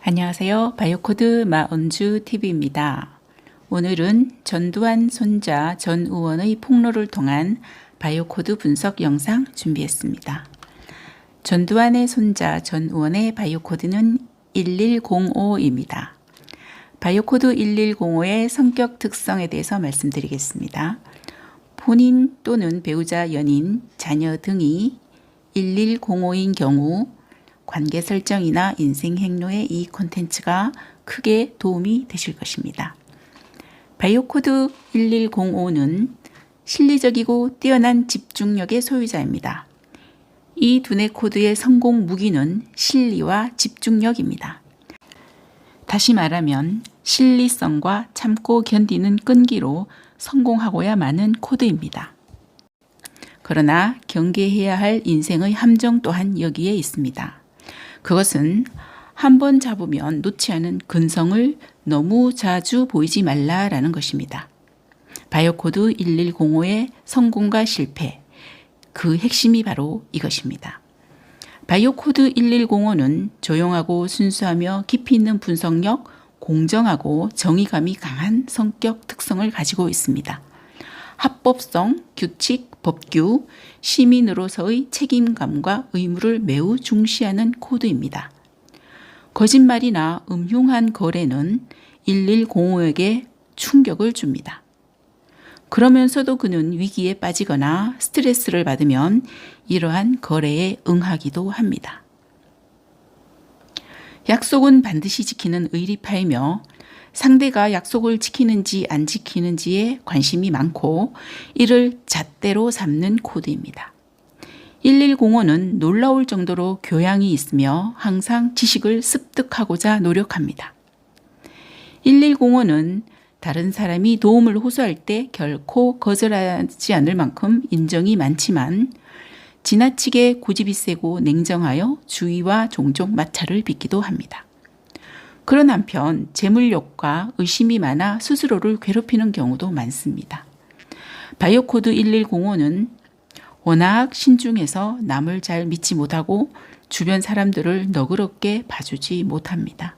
안녕하세요. 바이오코드 마은주TV입니다. 오늘은 전두환 손자 전 의원의 폭로를 통한 바이오코드 분석 영상 준비했습니다. 전두환의 손자 전 의원의 바이오코드는 1105입니다. 바이오코드 1105의 성격 특성에 대해서 말씀드리겠습니다. 본인 또는 배우자, 연인, 자녀 등이 1105인 경우 관계 설정이나 인생 행로에 이 콘텐츠가 크게 도움이 되실 것입니다. 바이오코드 1105는 실리적이고 뛰어난 집중력의 소유자입니다. 이 두뇌 코드의 성공 무기는 실리와 집중력입니다. 다시 말하면 실리성과 참고 견디는 끈기로 성공하고야 마는 코드입니다. 그러나 경계해야 할 인생의 함정 또한 여기에 있습니다. 그것은 한 번 잡으면 놓지 않은 근성을 너무 자주 보이지 말라라는 것입니다. 바이오코드 1105의 성공과 실패, 그 핵심이 바로 이것입니다. 바이오코드 1105는 조용하고 순수하며 깊이 있는 분석력, 공정하고 정의감이 강한 성격 특성을 가지고 있습니다. 합법성, 규칙, 법규, 시민으로서의 책임감과 의무를 매우 중시하는 코드입니다. 거짓말이나 음흉한 거래는 1105에게 충격을 줍니다. 그러면서도 그는 위기에 빠지거나 스트레스를 받으면 이러한 거래에 응하기도 합니다. 약속은 반드시 지키는 의리파이며 상대가 약속을 지키는지 안 지키는지에 관심이 많고 이를 잣대로 삼는 코드입니다. 1105는 놀라울 정도로 교양이 있으며 항상 지식을 습득하고자 노력합니다. 1105는 다른 사람이 도움을 호소할 때 결코 거절하지 않을 만큼 인정이 많지만 지나치게 고집이 세고 냉정하여 주위와 종종 마찰을 빚기도 합니다. 그런 한편 재물욕과 의심이 많아 스스로를 괴롭히는 경우도 많습니다. 바이오코드 1105는 워낙 신중해서 남을 잘 믿지 못하고 주변 사람들을 너그럽게 봐주지 못합니다.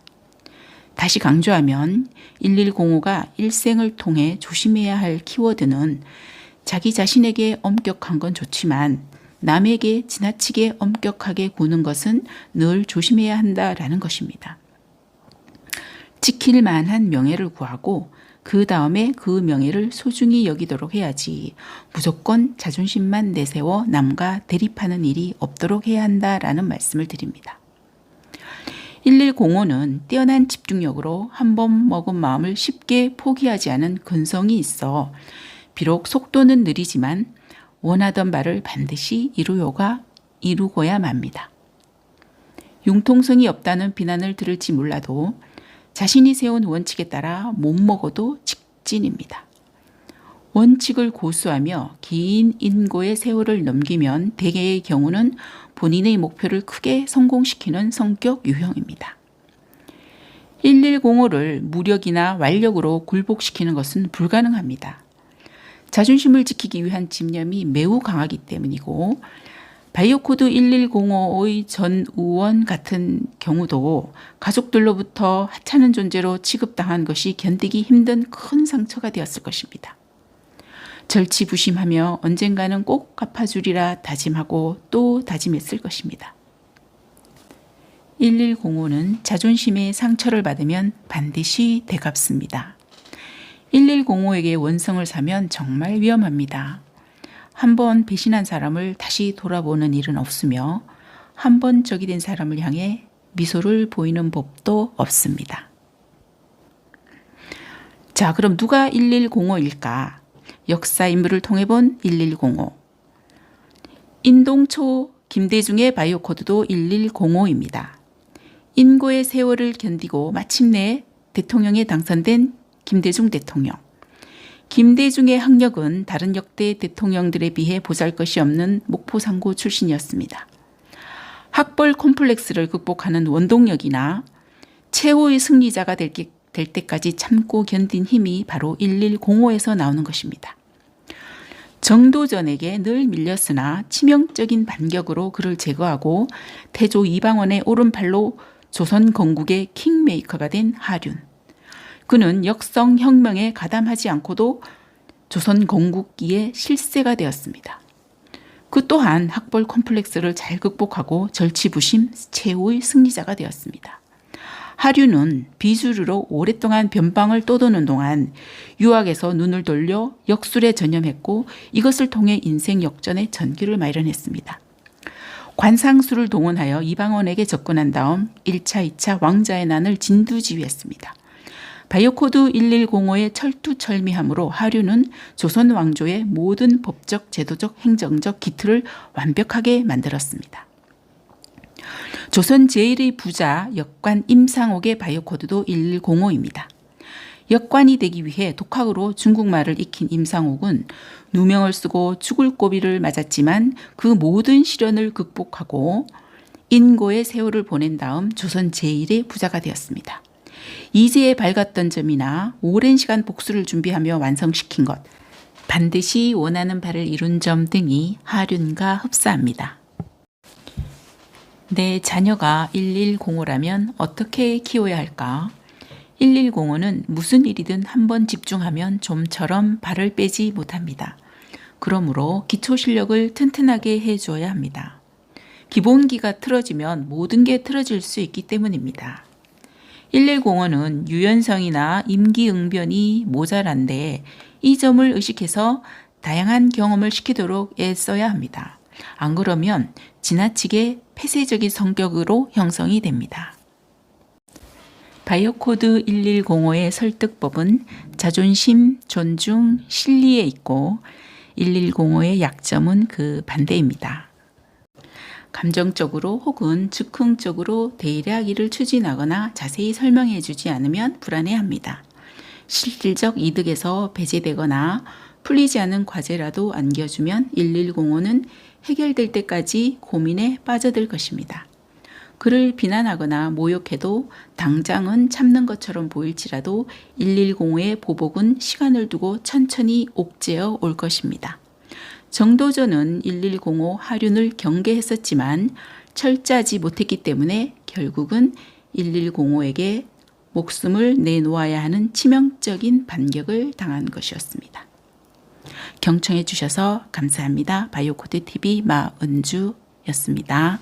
다시 강조하면 1105가 일생을 통해 조심해야 할 키워드는 자기 자신에게 엄격한 건 좋지만 남에게 지나치게 엄격하게 구는 것은 늘 조심해야 한다라는 것입니다. 지킬 만한 명예를 구하고 그 다음에 그 명예를 소중히 여기도록 해야지 무조건 자존심만 내세워 남과 대립하는 일이 없도록 해야 한다라는 말씀을 드립니다. 1105는 뛰어난 집중력으로 한 번 먹은 마음을 쉽게 포기하지 않은 근성이 있어 비록 속도는 느리지만 원하던 바를 반드시 이루고야 맙니다. 융통성이 없다는 비난을 들을지 몰라도 자신이 세운 원칙에 따라 못 먹어도 직진입니다. 원칙을 고수하며 긴 인고의 세월을 넘기면 대개의 경우는 본인의 목표를 크게 성공시키는 성격 유형입니다. 1105를 무력이나 완력으로 굴복시키는 것은 불가능합니다. 자존심을 지키기 위한 집념이 매우 강하기 때문이고 바이오코드 1105의 전 의원 같은 경우도 가족들로부터 하찮은 존재로 취급당한 것이 견디기 힘든 큰 상처가 되었을 것입니다. 절치부심하며 언젠가는 꼭 갚아주리라 다짐하고 또 다짐했을 것입니다. 1105는 자존심의 상처를 받으면 반드시 되갚습니다. 1105에게 원성을 사면 정말 위험합니다. 한 번 배신한 사람을 다시 돌아보는 일은 없으며 한 번 적이 된 사람을 향해 미소를 보이는 법도 없습니다. 자, 그럼 누가 1105일까? 역사 인물을 통해 본 1105. 인동초 김대중의 바이오코드도 1105입니다. 인고의 세월을 견디고 마침내 대통령에 당선된 김대중 대통령. 김대중의 학력은 다른 역대 대통령들에 비해 보잘것이 없는 목포상고 출신이었습니다. 학벌 콤플렉스를 극복하는 원동력이나 최후의 승리자가 될 때까지 참고 견딘 힘이 바로 1105에서 나오는 것입니다. 정도전에게 늘 밀렸으나 치명적인 반격으로 그를 제거하고 태조 이방원의 오른팔로 조선 건국의 킹메이커가 된 하륜. 그는 역성혁명에 가담하지 않고도 조선 건국기의 실세가 되었습니다. 그 또한 학벌 콤플렉스를 잘 극복하고 절치부심 최후의 승리자가 되었습니다. 하륜은 비주류로 오랫동안 변방을 떠도는 동안 유학에서 눈을 돌려 역술에 전념했고 이것을 통해 인생 역전의 전기를 마련했습니다. 관상수를 동원하여 이방원에게 접근한 다음 1차, 2차 왕자의 난을 진두지휘했습니다. 바이오코드 1105의 철두철미함으로 하륜은 조선 왕조의 모든 법적, 제도적, 행정적 기틀을 완벽하게 만들었습니다. 조선 제1의 부자 역관 임상옥의 바이오코드도 1105입니다. 역관이 되기 위해 독학으로 중국말을 익힌 임상옥은 누명을 쓰고 죽을 고비를 맞았지만 그 모든 시련을 극복하고 인고의 세월을 보낸 다음 조선 제1의 부자가 되었습니다. 이제에 밝았던 점이나 오랜 시간 복수를 준비하며 완성시킨 것, 반드시 원하는 바를 이룬 점 등이 하륜과 흡사합니다. 내 자녀가 1105라면 어떻게 키워야 할까? 1105는 무슨 일이든 한번 집중하면 좀처럼 발을 빼지 못합니다. 그러므로 기초 실력을 튼튼하게 해줘야 합니다. 기본기가 틀어지면 모든 게 틀어질 수 있기 때문입니다. 1105는 유연성이나 임기응변이 모자란데 이 점을 의식해서 다양한 경험을 시키도록 애써야 합니다. 안 그러면 지나치게 폐쇄적인 성격으로 형성이 됩니다. 바이오코드 1105의 설득법은 자존심, 존중, 실리에 있고 1105의 약점은 그 반대입니다. 감정적으로 혹은 즉흥적으로 대략일을 추진하거나 자세히 설명해 주지 않으면 불안해합니다. 실질적 이득에서 배제되거나 풀리지 않은 과제라도 안겨주면 1105는 해결될 때까지 고민에 빠져들 것입니다. 그를 비난하거나 모욕해도 당장은 참는 것처럼 보일지라도 1105의 보복은 시간을 두고 천천히 옥죄어 올 것입니다. 정도전은 1105 하륜을 경계했었지만 철저하지 못했기 때문에 결국은 1105에게 목숨을 내놓아야 하는 치명적인 반격을 당한 것이었습니다. 경청해 주셔서 감사합니다. 바이오코드 TV 마은주였습니다.